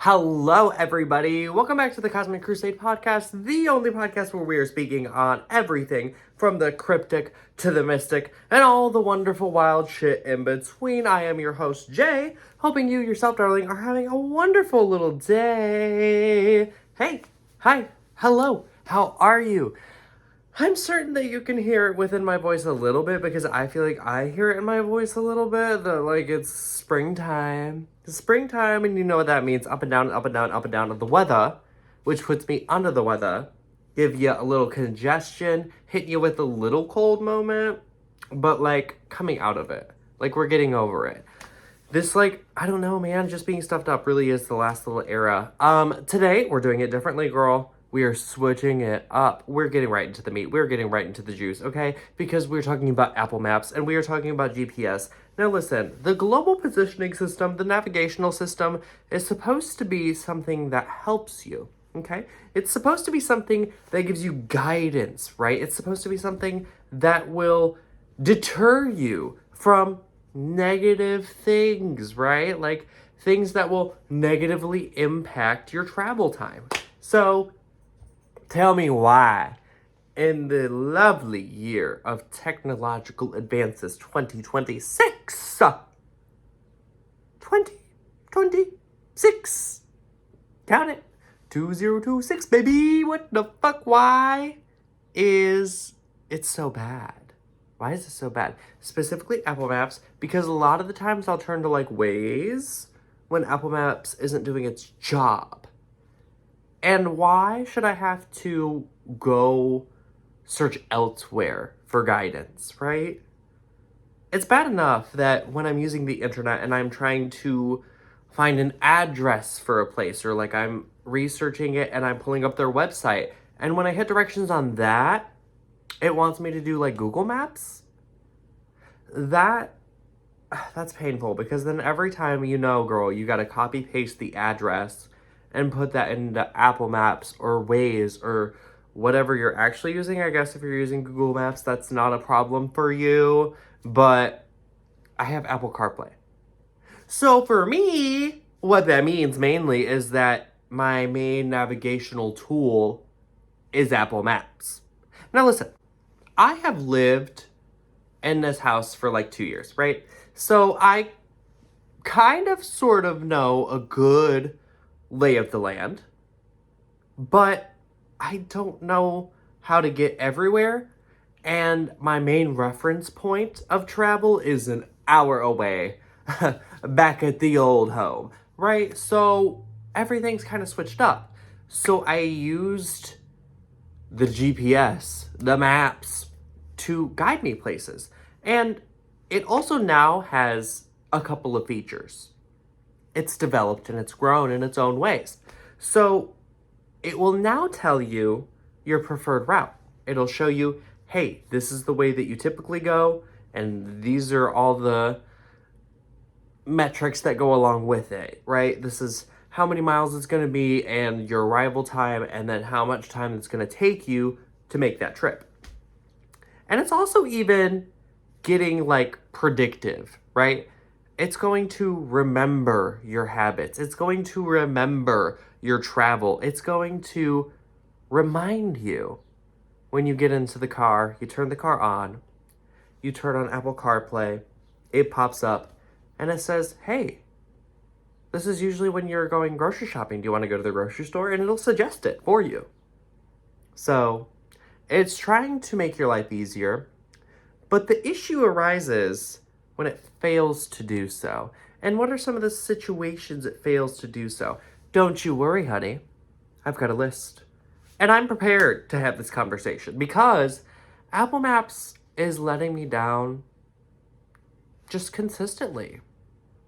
Hello, everybody. Welcome back to the Cosmic Crusade podcast, the only podcast where we are speaking on everything from the cryptic to the mystic and all the wonderful wild shit in between. I am your host, Jay, hoping you yourself, darling, are having a wonderful little day. Hey, hi, hello, how are you? I'm certain that you can hear it within my voice a little bit because I feel like I hear it in my voice a little bit, that like it's springtime. It's springtime, and you know what that means. Up and down, up and down, up and down of the weather, which puts me under the weather. Give you a little congestion, hit you with a little cold moment, but like coming out of it. Like we're getting over it. This, like, I don't know, man, just being stuffed up really is the last little era. Today, we're doing it differently, girl. We are switching it up. We're getting right into the meat. We're getting right into the juice, okay? Because we're talking about Apple Maps and we are talking about GPS. Now listen, the global positioning system, the navigational system, is supposed to be something that helps you, okay? It's supposed to be something that gives you guidance, right? It's supposed to be something that will deter you from negative things, right? Like things that will negatively impact your travel time. So, tell me why, in the lovely year of technological advances 2026, count it, 2026, baby, what the fuck, why is it so bad? Why is it so bad? Specifically Apple Maps, because a lot of the times I'll turn to like Waze when Apple Maps isn't doing its job. And why should I have to go search elsewhere for guidance, right? It's bad enough that when I'm using the internet and I'm trying to find an address for a place, or like I'm researching it and I'm pulling up their website, and when I hit directions on that, it wants me to do like Google Maps. That's painful, because then every time, you know, girl, you gotta copy paste the address and put that into Apple Maps or Waze or whatever you're actually using. I guess if you're using Google Maps, that's not a problem for you, but I have Apple CarPlay. So for me, what that means mainly is that my main navigational tool is Apple Maps. Now listen, I have lived in this house for like 2 years, right? So I kind of sort of know a good lay of the land, but I don't know how to get everywhere. And my main reference point of travel is an hour away back at the old home, right? So everything's kind of switched up. So I used the GPS, the maps, to guide me places. And it also now has a couple of features. It's developed and it's grown in its own ways. So it will now tell you your preferred route. It'll show you, hey, this is the way that you typically go, and these are all the metrics that go along with it, right? This is how many miles it's going to be and your arrival time, and then how much time it's going to take you to make that trip. And it's also even getting like predictive, right? It's going to remember your habits. It's going to remember your travel. It's going to remind you when you get into the car, you turn the car on, you turn on Apple CarPlay, it pops up, and it says, hey, this is usually when you're going grocery shopping. Do you want to go to the grocery store? And it'll suggest it for you. So it's trying to make your life easier, but the issue arises when it fails to do so. And what are some of the situations it fails to do so? Don't you worry, honey. I've got a list. And I'm prepared to have this conversation because Apple Maps is letting me down just consistently.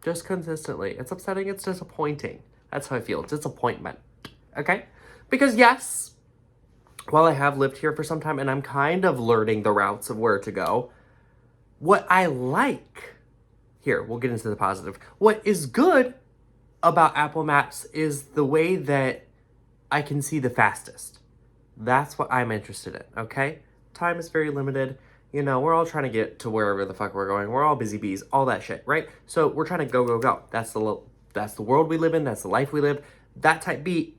Just consistently. It's upsetting. It's disappointing. That's how I feel. Disappointment. Okay? Because yes, while I have lived here for some time and I'm kind of learning the routes of where to go, what I like, here, we'll get into the positive. What is good about Apple Maps is the way that I can see the fastest. That's what I'm interested in, okay? Time is very limited. You know, we're all trying to get to wherever the fuck we're going. We're all busy bees, all that shit, right? So we're trying to go, go, go. That's the world we live in. That's the life we live. that type beat.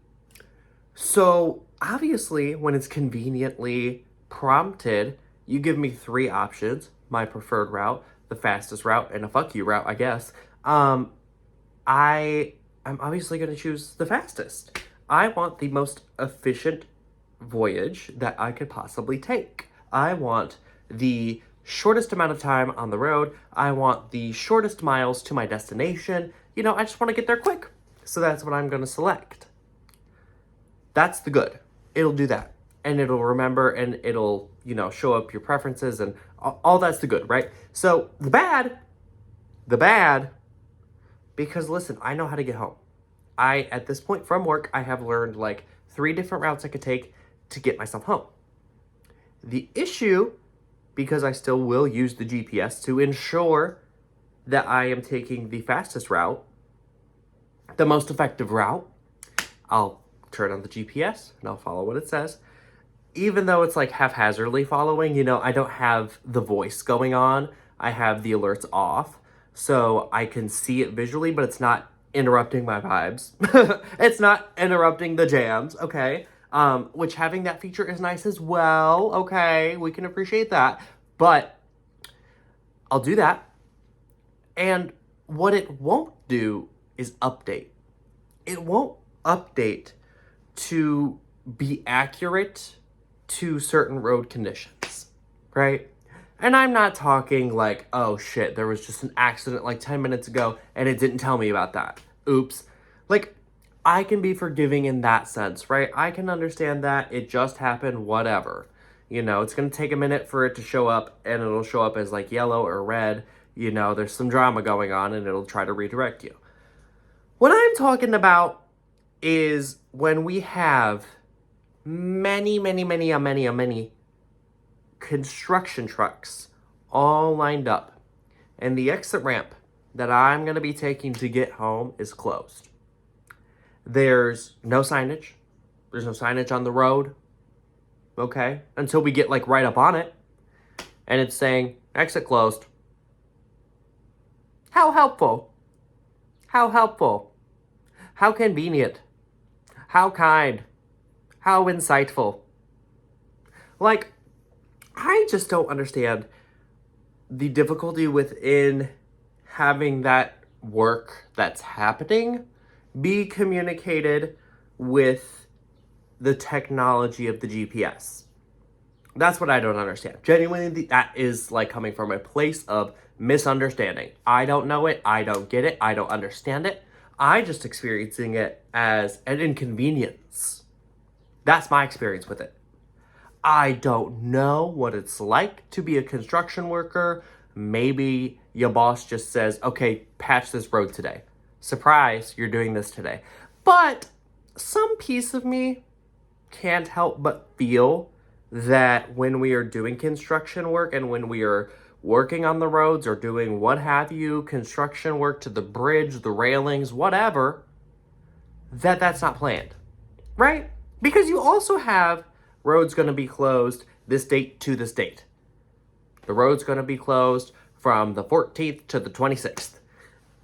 So obviously, when it's conveniently prompted, you give me 3 options: my preferred route, the fastest route, and a fuck you route, I guess. I am obviously going to choose the fastest. I want the most efficient voyage that I could possibly take. I want the shortest amount of time on the road. I want the shortest miles to my destination. I just want to get there quick. So that's what I'm going to select. That's the good. It'll do that. And it'll remember, and it'll, show up your preferences, and all that's the good, right? So the bad, because listen, I know how to get home. At this point from work, I have learned like 3 different routes I could take to get myself home. The issue, because I still will use the GPS to ensure that I am taking the fastest route, the most effective route, I'll turn on the GPS and I'll follow what it says. Even though it's like haphazardly following, I don't have the voice going on. I have the alerts off, so I can see it visually, but it's not interrupting my vibes. It's not interrupting the jams, okay? Which having that feature is nice as well, okay? We can appreciate that. But I'll do that. And what it won't do is update. It won't update to be accurate to certain road conditions, right? And I'm not talking like, oh shit, there was just an accident like 10 minutes ago and it didn't tell me about that. Oops. Like, I can be forgiving in that sense, right? I can understand that it just happened, whatever. It's going to take a minute for it to show up, and it'll show up as like yellow or red. There's some drama going on, and it'll try to redirect you. What I'm talking about is when we have many construction trucks all lined up, and the exit ramp that I'm going to be taking to get home is closed. There's no signage. There's no signage on the road, okay? Until we get like right up on it, and it's saying exit closed. How helpful. How helpful. How convenient. How kind. How insightful. Like, I just don't understand the difficulty within having that work that's happening be communicated with the technology of the GPS. That's what I don't understand. Genuinely, that is like coming from a place of misunderstanding. I don't know it. I don't get it. I don't understand it. I just experiencing it as an inconvenience. That's my experience with it. I don't know what it's like to be a construction worker. Maybe your boss just says, okay, patch this road today. Surprise, you're doing this today. But some piece of me can't help but feel that when we are doing construction work and when we are working on the roads or doing what have you, construction work to the bridge, the railings, whatever, that's not planned, right? Because you also have roads going to be closed this date to this date. The road's going to be closed from the 14th to the 26th.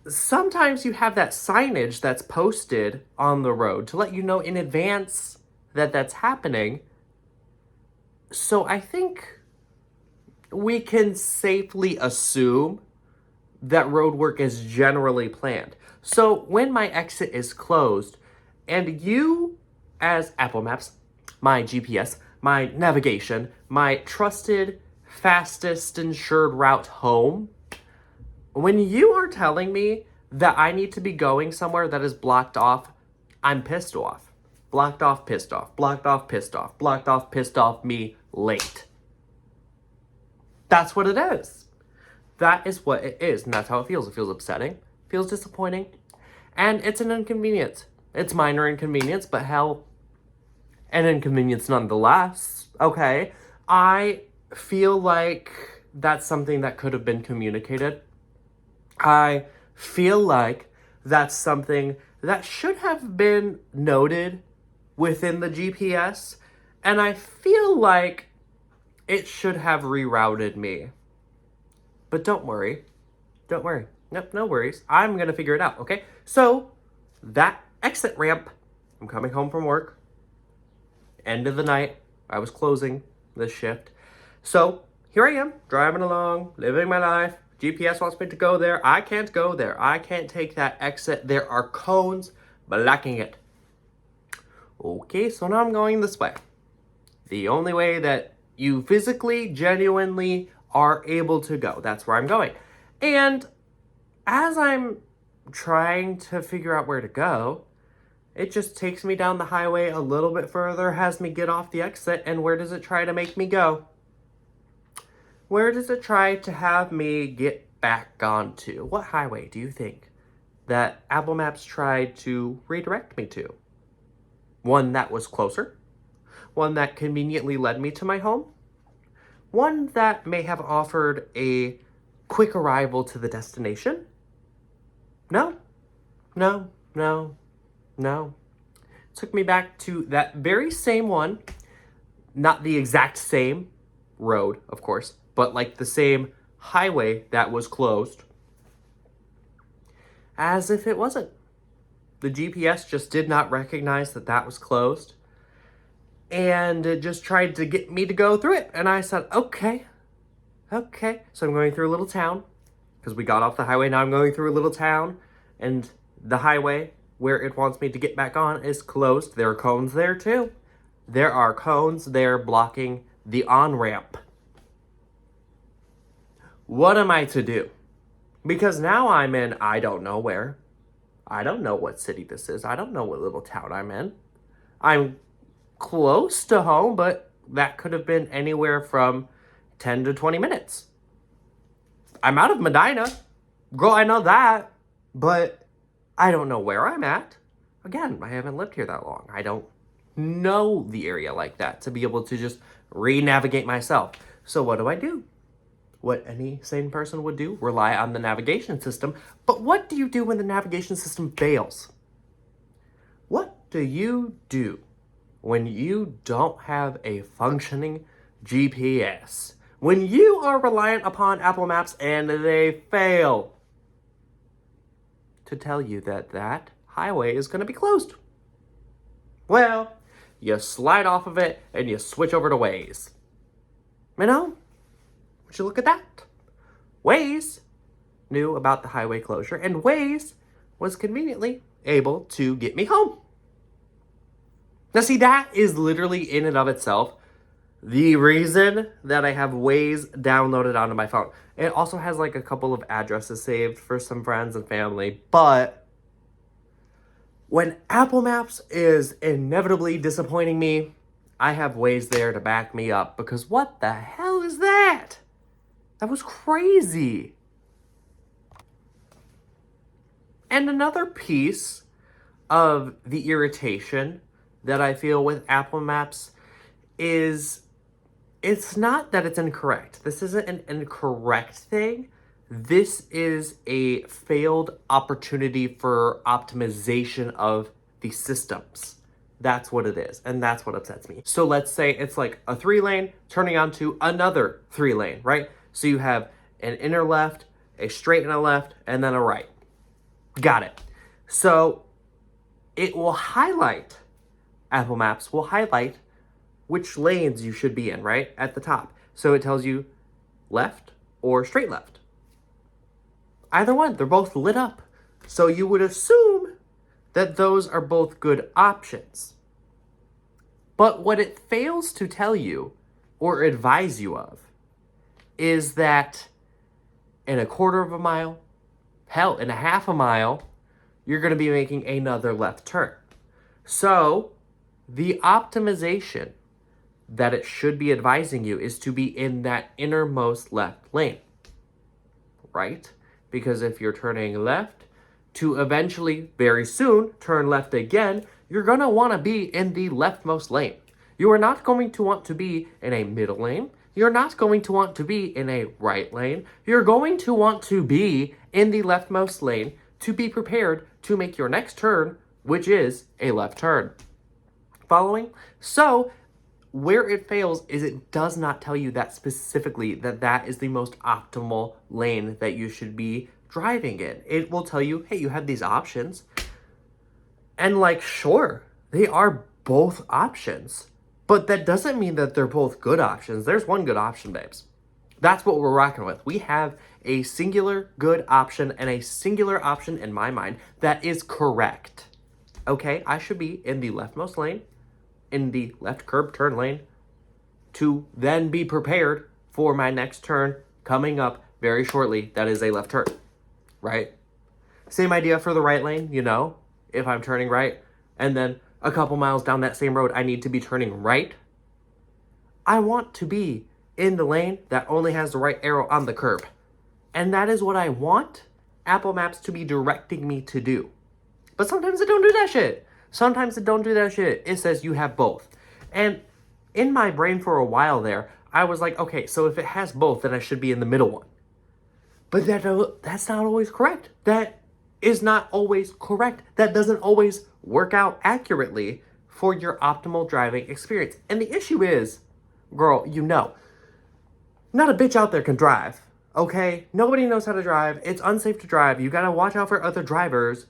Sometimes you have that signage that's posted on the road to let you know in advance that that's happening. So I think we can safely assume that road work is generally planned. So when my exit is closed and you, as Apple Maps, my GPS, my navigation, my trusted, fastest insured route home, when you are telling me that I need to be going somewhere that is blocked off, I'm pissed off. Blocked off, pissed off. Blocked off, pissed off. Blocked off, pissed off, me late. That's what it is. That is what it is, and that's how it feels. It feels upsetting, it feels disappointing, and it's an inconvenience. It's minor inconvenience, but hell, an inconvenience nonetheless, okay? I feel like that's something that could have been communicated. I feel like that's something that should have been noted within the GPS, and I feel like it should have rerouted me. But don't worry. Don't worry. Nope, no worries. I'm going to figure it out, okay? So, that exit ramp I'm coming home from work. End of the night. I was closing this shift. So here I am, driving along, living my life. GPS wants me to go there. I can't go there. I can't take that exit. There are cones blocking it. Okay, so now I'm going this way. The only way that you physically, genuinely are able to go. That's where I'm going. And as I'm trying to figure out where to go, it just takes me down the highway a little bit further, has me get off the exit, and where does it try to make me go? Where does it try to have me get back onto? What highway do you think that Apple Maps tried to redirect me to? One that was closer? One that conveniently led me to my home? One that may have offered a quick arrival to the destination? No, no, no, no. Took me back to that very same one, not the exact same road, of course, but like the same highway that was closed, as if it wasn't. The GPS just did not recognize that that was closed, and it just tried to get me to go through it. And I said, okay. So I'm going through a little town, because we got off the highway. Now I'm going through a little town, and the highway where it wants me to get back on is closed. There are cones there too. There are cones there blocking the on-ramp. What am I to do? Because now I'm in I don't know where. I don't know what city this is. I don't know what little town I'm in. I'm close to home, but that could have been anywhere from 10 to 20 minutes. I'm out of Medina. Girl, I know that. But I don't know where I'm at. Again, I haven't lived here that long. I don't know the area like that to be able to just re-navigate myself. So what do? What any sane person would do, rely on the navigation system. But what do you do when the navigation system fails? What do you do when you don't have a functioning GPS? When you are reliant upon Apple Maps and they fail to tell you that that highway is going to be closed? Well, you slide off of it and you switch over to Waze. You know? Would you look at that? Waze knew about the highway closure, and Waze was conveniently able to get me home. Now see, that is literally in and of itself the reason that I have Waze downloaded onto my phone. It also has like a couple of addresses saved for some friends and family, but when Apple Maps is inevitably disappointing me, I have Waze there to back me up, because what the hell is that? That was crazy. And another piece of the irritation that I feel with Apple Maps is it's not that it's incorrect. This isn't an incorrect thing. This is a failed opportunity for optimization of the systems. That's what it is, and that's what upsets me. So let's say it's like a 3-lane turning onto another 3-lane, right? So you have an inner left, a straight and a left, and then a right. Got it. So it will highlight, Apple Maps will highlight which lanes you should be in, right? At the top. So it tells you left or straight left. Either one, they're both lit up. So you would assume that those are both good options. But what it fails to tell you or advise you of is that in a quarter of a mile, hell, in a half a mile, you're going to be making another left turn. So the optimization that it should be advising you is to be in that innermost left lane, right? Because if you're turning left to eventually, very soon, turn left again, you're going to want to be in the leftmost lane. You are not going to want to be in a middle lane. You're not going to want to be in a right lane. You're going to want to be in the leftmost lane to be prepared to make your next turn, which is a left turn. Following? So where it fails is it does not tell you that specifically that that is the most optimal lane that you should be driving in. It will tell you, hey, you have these options. And like, sure, They are both options. But that doesn't mean that they're both good options. There's one good option, babes. That's what we're rocking with. We have a singular good option and a singular option in my mind that is correct. Okay, I should be in the leftmost lane, in the left curb turn lane, to then be prepared for my next turn coming up very shortly. That is a left turn, right? Same idea for the right lane, if I'm turning right, and then a couple miles down that same road, I need to be turning right. I want to be in the lane that only has the right arrow on the curb. And that is what I want Apple Maps to be directing me to do. But sometimes it don't do that shit. Sometimes it don't do that shit. It says you have both. And in my brain for a while there, I was like, okay, so if it has both, then I should be in the middle one. But that's not always correct. That is not always correct. That doesn't always work out accurately for your optimal driving experience. And the issue is, girl, not a bitch out there can drive, okay? Nobody knows how to drive. It's unsafe to drive. You gotta watch out for other drivers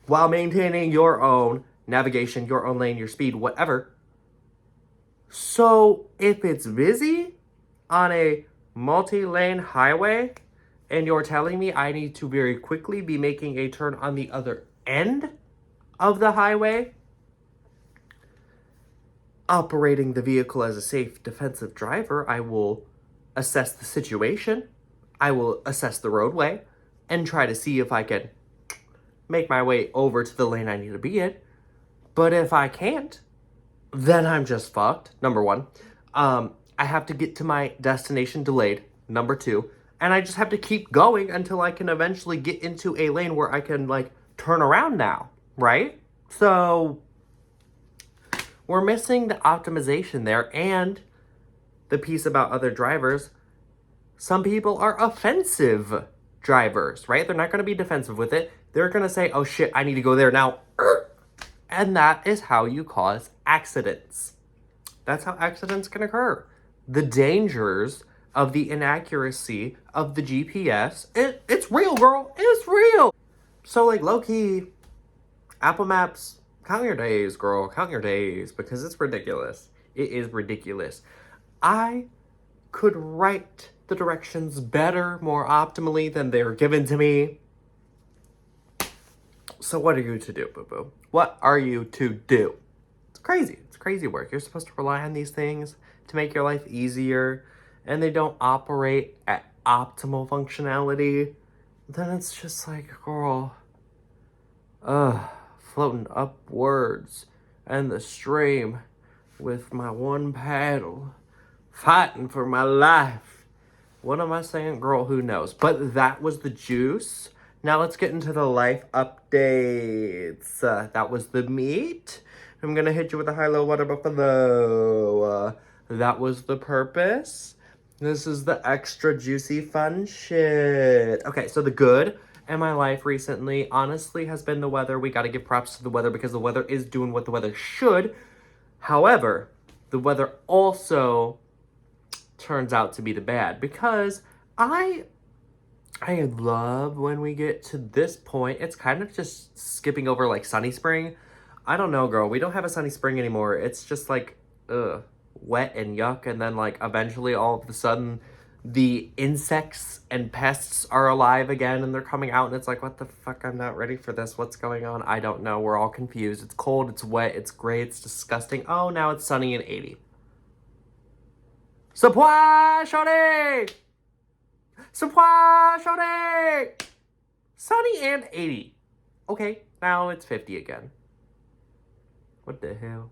while maintaining your own navigation, your own lane, your speed, whatever. So if it's busy on a multi-lane highway and you're telling me I need to very quickly be making a turn on the other end of the highway, operating the vehicle as a safe defensive driver, I will assess the situation, I will assess the roadway, and try to see if I can make my way over to the lane I need to be in. But if I can't, then I'm just fucked, number one. I have to get to my destination delayed, number two. And I just have to keep going until I can eventually get into a lane where I can, turn around now, right? So we're missing the optimization there, and the piece about other drivers. Some people are offensive drivers, right? They're not going to be defensive with it. They're going to say, oh shit, I need to go there now. And that is how you cause accidents. That's how accidents can occur. The dangers of the inaccuracy of the GPS, it's real, girl. It's real. So, low-key, Apple Maps, count your days, girl. Count your days, because it's ridiculous. It is ridiculous. I could write the directions better, more optimally than they're given to me. So what are you to do, boo-boo? What are you to do? It's crazy. It's crazy work. You're supposed to rely on these things to make your life easier, and they don't operate at optimal functionality. Then it's just like, girl, floating upwards and the stream with my one paddle, fighting for my life. What am I saying? Girl, who knows? But that was the juice. Now let's get into the life updates. That was the meat. I'm gonna hit you with a high-low water buffalo. That was the purpose. This is the extra juicy fun shit. Okay, so the good in my life recently, honestly, has been the weather. We gotta give props to the weather because the weather is doing what the weather should. However, the weather also turns out to be the bad, because I love when we get to this point. It's kind of just skipping over sunny spring. I don't know, girl. We don't have a sunny spring anymore. It's just wet and yuck. And then eventually all of a sudden the insects and pests are alive again and they're coming out and it's what the fuck? I'm not ready for this. What's going on? I don't know. We're all confused. It's cold. It's wet. It's gray. It's disgusting. Oh, now it's sunny and 80. Supply, shorty! Supply, shorty! Sunny and 80. Okay, now it's 50 again. What the hell?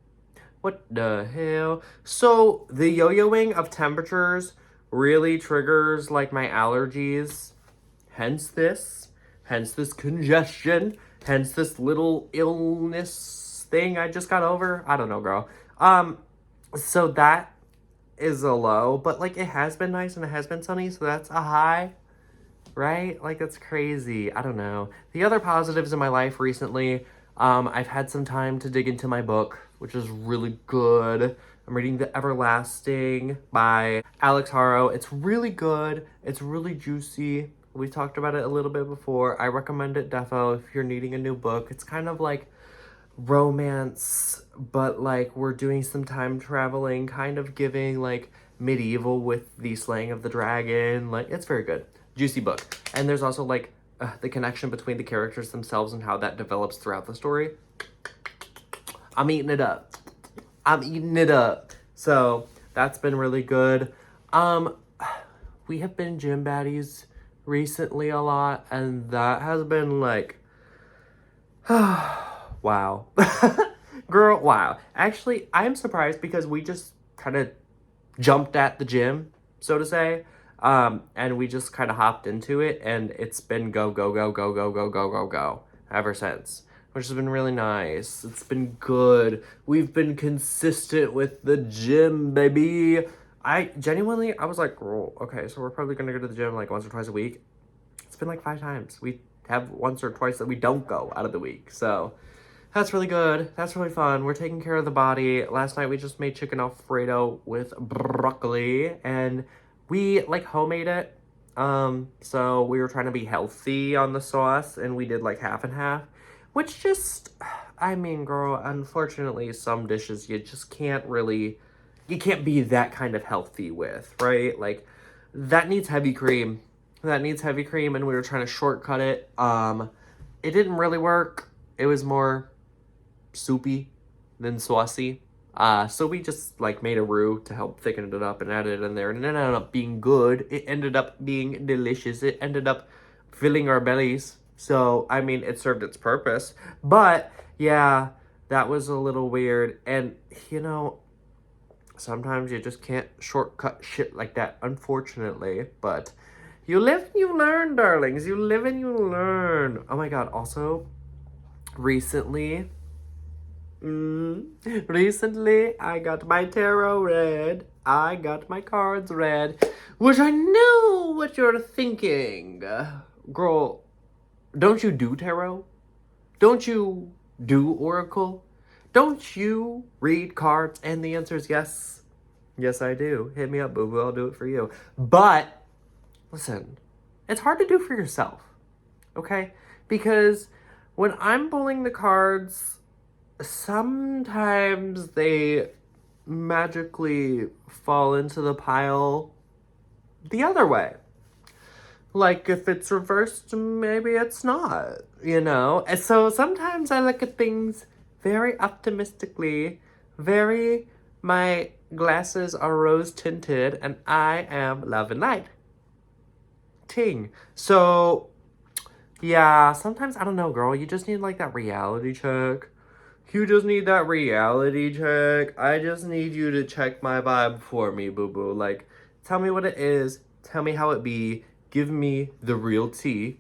What the hell? So, the yo-yoing of temperatures really triggers, my allergies. Hence this congestion. Hence this little illness thing I just got over. I don't know, girl. So that is a low, but it has been nice and it has been sunny, so that's a high, right? That's crazy. I don't know. The other positives in my life recently, I've had some time to dig into my book, which is really good. I'm reading The Everlasting by Alex Haro. It's really good. It's really juicy. We talked about it a little bit before. I recommend it defo if you're needing a new book. It's kind of romance, but like we're doing some time traveling, kind of giving like medieval with the slaying of the dragon. Like it's very good. Juicy book. And there's also like the connection between the characters themselves and how that develops throughout the story. I'm eating it up. I'm eating it up. So that's been really good. We have been gym baddies recently a lot, and that has been like wow. Girl, wow. Actually, I'm surprised because we just kind of jumped at the gym, so to say. And we just kind of hopped into it, and it's been go, go, go, go, go, go, go, go, go ever since, which has been really nice. It's been good. We've been consistent with the gym, baby. I was like, girl, okay, so we're probably gonna go to the gym like once or twice a week. It's been like 5 times. We have once or twice that we don't go out of the week. So that's really good. That's really fun. We're taking care of the body. Last night we just made chicken Alfredo with broccoli, and we like homemade it. So we were trying to be healthy on the sauce, and we did like half and half, which just, I mean, girl, unfortunately some dishes you just can't really, you can't be that kind of healthy with, right? Like that needs heavy cream. That needs heavy cream, and we were trying to shortcut it. It didn't really work. It was more soupy than saucy. So we just like made a roux to help thicken it up and added it in there, and it ended up being good. It ended up being delicious. It ended up filling our bellies. So I mean, it served its purpose. But yeah, that was a little weird. And you know, sometimes you just can't shortcut shit like that, unfortunately. But you live and you learn, darlings. You live and you learn. Oh my god, also, recently, I got my tarot read. I got my cards read. Which I know what you're thinking. Girl, don't you do tarot? Don't you do oracle? Don't you read cards? And the answer is yes. Yes, I do. Hit me up, boo-boo. I'll do it for you. But listen, it's hard to do for yourself, okay? Because when I'm pulling the cards, sometimes they magically fall into the pile the other way. Like if it's reversed, maybe it's not, you know? And so sometimes I look at things very optimistically, my glasses are rose tinted, and I am love and light. Ting. So, yeah, sometimes, I don't know, girl, you just need like that reality check. You just need that reality check. I just need you to check my vibe for me, boo-boo. Like, tell me what it is. Tell me how it be. Give me the real tea.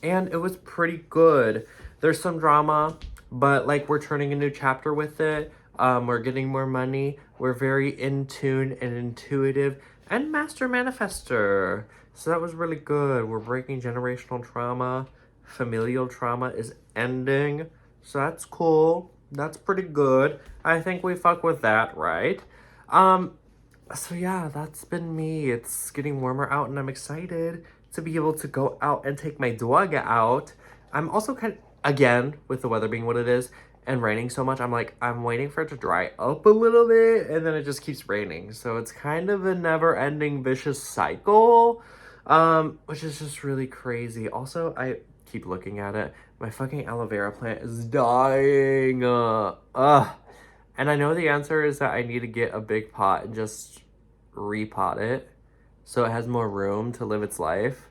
And it was pretty good. There's some drama, but like we're turning a new chapter with it. We're getting more money. We're very in tune and intuitive and master manifester. So that was really good. We're breaking generational trauma. Familial trauma is ending. So that's cool. That's pretty good. I think we fuck with that, right? So yeah, that's been me. It's getting warmer out, and I'm excited to be able to go out and take my dog out. I'm also kind of, again, with the weather being what it is and raining so much, I'm like, I'm waiting for it to dry up a little bit, and then it just keeps raining. So it's kind of a never-ending vicious cycle, which is just really crazy. Also, I keep looking at it. My fucking aloe vera plant is dying. And I know the answer is that I need to get a big pot and just repot it so it has more room to live its life.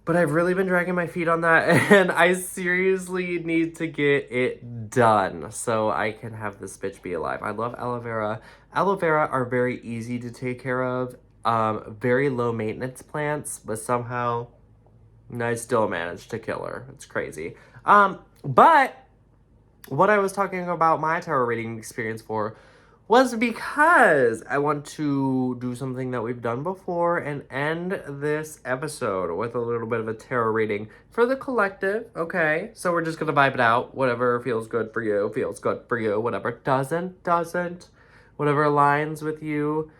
But I've really been dragging my feet on that, and I seriously need to get it done so I can have this bitch be alive. I love aloe vera. Aloe vera are very easy to take care of, very low maintenance plants, but somehow I still managed to kill her. It's crazy. But what I was talking about my tarot reading experience for was because I want to do something that we've done before and end this episode with a little bit of a tarot reading for the collective, okay? So we're just gonna vibe it out. Whatever feels good for you, feels good for you. Whatever doesn't. Whatever aligns with you,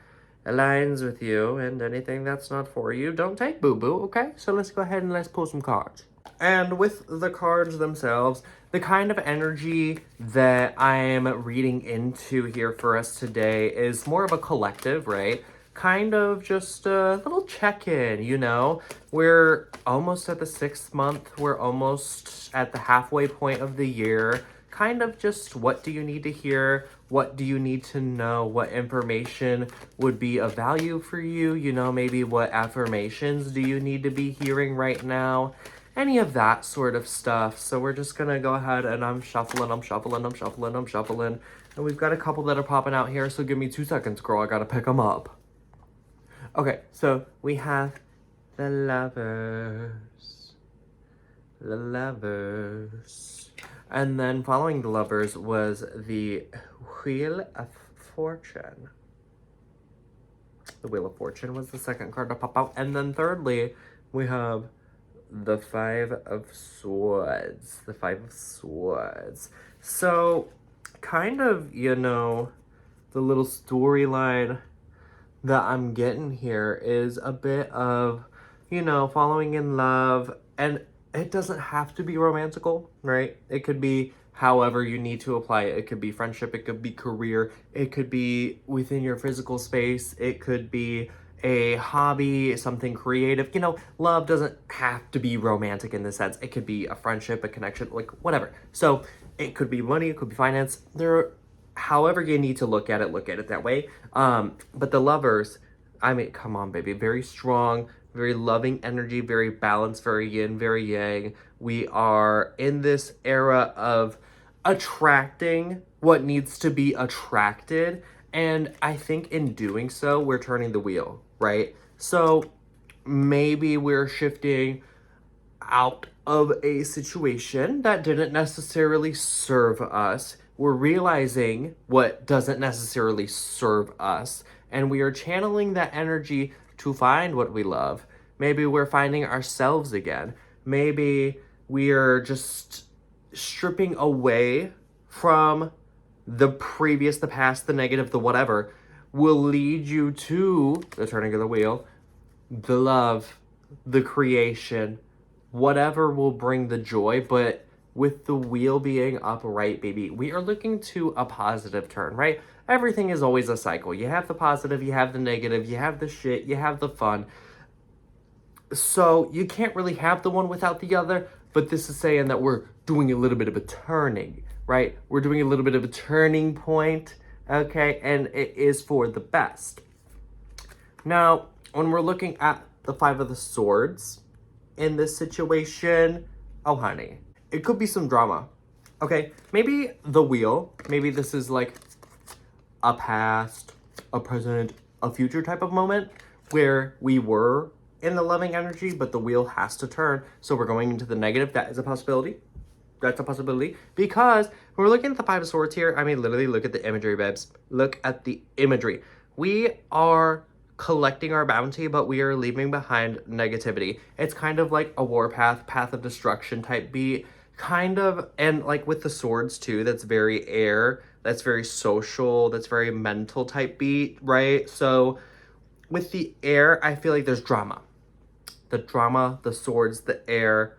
and anything that's not for you, don't take, boo-boo, okay? So let's go ahead and let's pull some cards. And with the cards themselves, the kind of energy that I'm reading into here for us today is more of a collective, right? Kind of just a little check-in, you know? We're almost at the 6th month. We're almost at the halfway point of the year. Kind of just, what do you need to hear? What do you need to know? What information would be of value for you? You know, maybe what affirmations do you need to be hearing right now? Any of that sort of stuff. So we're just gonna go ahead and I'm shuffling. And we've got a couple that are popping out here, so give me 2 seconds, girl. I gotta pick them up. Okay, so we have the lovers. The lovers. And then following the lovers was the Wheel of Fortune. The Wheel of Fortune was the second card to pop out. And then thirdly, we have the Five of Swords. The Five of Swords. So, kind of, you know, the little storyline that I'm getting here is a bit of, you know, falling in love. And it doesn't have to be romantical, right? It could be however you need to apply it. It could be friendship, it could be career, it could be within your physical space, it could be a hobby, something creative. You know, love doesn't have to be romantic in this sense. It could be a friendship, a connection, like whatever. So it could be money, it could be finance. However you need to look at it that way. But the lovers, I mean, come on, baby, very strong, very loving energy, very balanced, very yin, very yang. We are in this era of attracting what needs to be attracted. And I think in doing so, we're turning the wheel, right? So maybe we're shifting out of a situation that didn't necessarily serve us. We're realizing what doesn't necessarily serve us, and we are channeling that energy to find what we love. Maybe we're finding ourselves again. Maybe we are just stripping away from the previous, the past, the negative, the whatever, will lead you to the turning of the wheel, the love, the creation, whatever will bring the joy. But with the wheel being upright, baby, we are looking to a positive turn, right? Everything is always a cycle. You have the positive, you have the negative, you have the shit, you have the fun. So you can't really have the one without the other, but this is saying that we're doing a little bit of a turning, right? We're doing a little bit of a turning point, okay? And it is for the best. Now, when we're looking at the Five of the Swords in this situation, oh honey, it could be some drama, okay? Maybe the wheel, maybe this is like a past, a present, a future type of moment where we were in the loving energy, but the wheel has to turn. So we're going into the negative. That is a possibility. That's a possibility. Because when we're looking at the Five of Swords here, I mean, literally look at the imagery, babes. Look at the imagery. We are collecting our bounty, but we are leaving behind negativity. It's kind of like a warpath, path of destruction type beat. Kind of, and like with the swords too, that's very air, that's very social, that's very mental type beat, right? So with the air, I feel like there's drama. The drama, the swords, the air.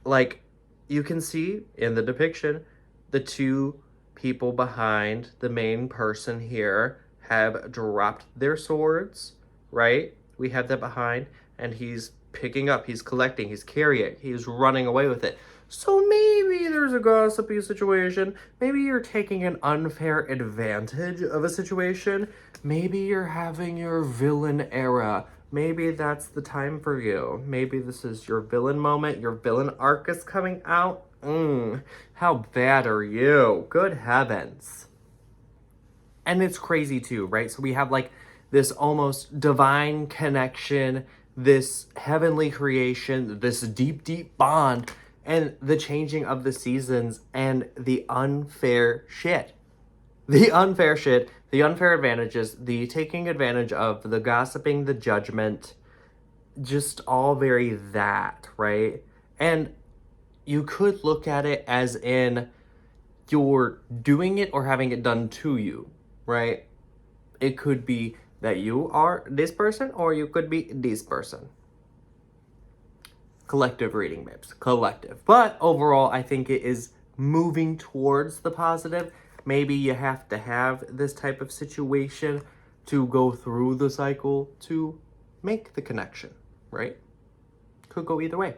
Like, you can see in the depiction, the two people behind the main person here have dropped their swords, right? We have that behind, and he's picking up, he's collecting, he's carrying, he's running away with it. So maybe there's a gossipy situation. Maybe you're taking an unfair advantage of a situation. Maybe you're having your villain era. Maybe that's the time for you. Maybe this is your villain moment. Your villain arc is coming out. How bad are you? Good heavens. And it's crazy too, right? So we have like this almost divine connection, this heavenly creation, this deep, deep bond, and the changing of the seasons and the unfair shit. The unfair shit, the unfair advantages, the taking advantage of, the gossiping, the judgment, just all very that, right? And you could look at it as in you're doing it or having it done to you, right? It could be that you are this person or you could be this person. Collective reading, babes. Collective. But overall, I think it is moving towards the positive. Maybe you have to have this type of situation to go through the cycle to make the connection, right? Could go either way.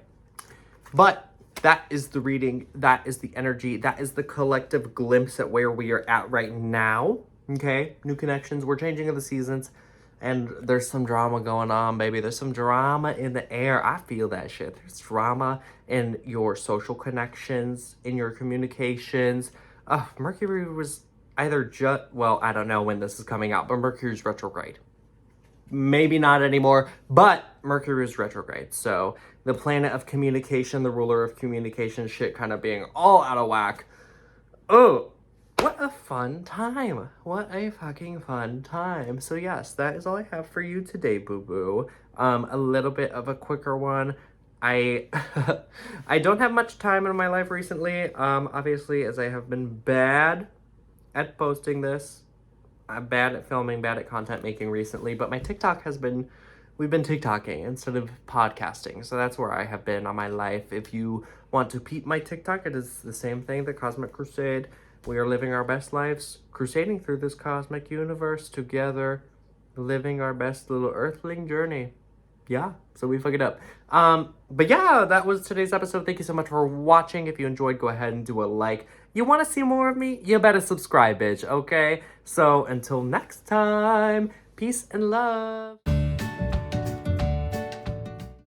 But that is the reading. That is the energy. That is the collective glimpse at where we are at right now. Okay? New connections. We're changing of the seasons. And there's some drama going on, baby. There's some drama in the air. I feel that shit. There's drama in your social connections, in your communications. Mercury was either well, I don't know when this is coming out, but Mercury's retrograde. Maybe not anymore, but Mercury is retrograde. So the planet of communication, the ruler of communication, shit kind of being all out of whack. Oh, what a fun time. What a fucking fun time. So yes, that is all I have for you today, boo-boo. A little bit of a quicker one. I I don't have much time in my life recently, obviously, as I have been bad at posting this. I'm bad at filming, bad at content making recently, but my TikTok we've been TikToking instead of podcasting. So that's where I have been on my life. If you want to peep my TikTok, it is the same thing, the Cosmic Crusade. We are living our best lives, crusading through this cosmic universe together, living our best little earthling journey. Yeah, so we fuck it up. But yeah, that was today's episode. Thank you so much for watching. If you enjoyed, go ahead and do a like. You want to see more of me? You better subscribe, bitch, okay? So until next time, peace and love.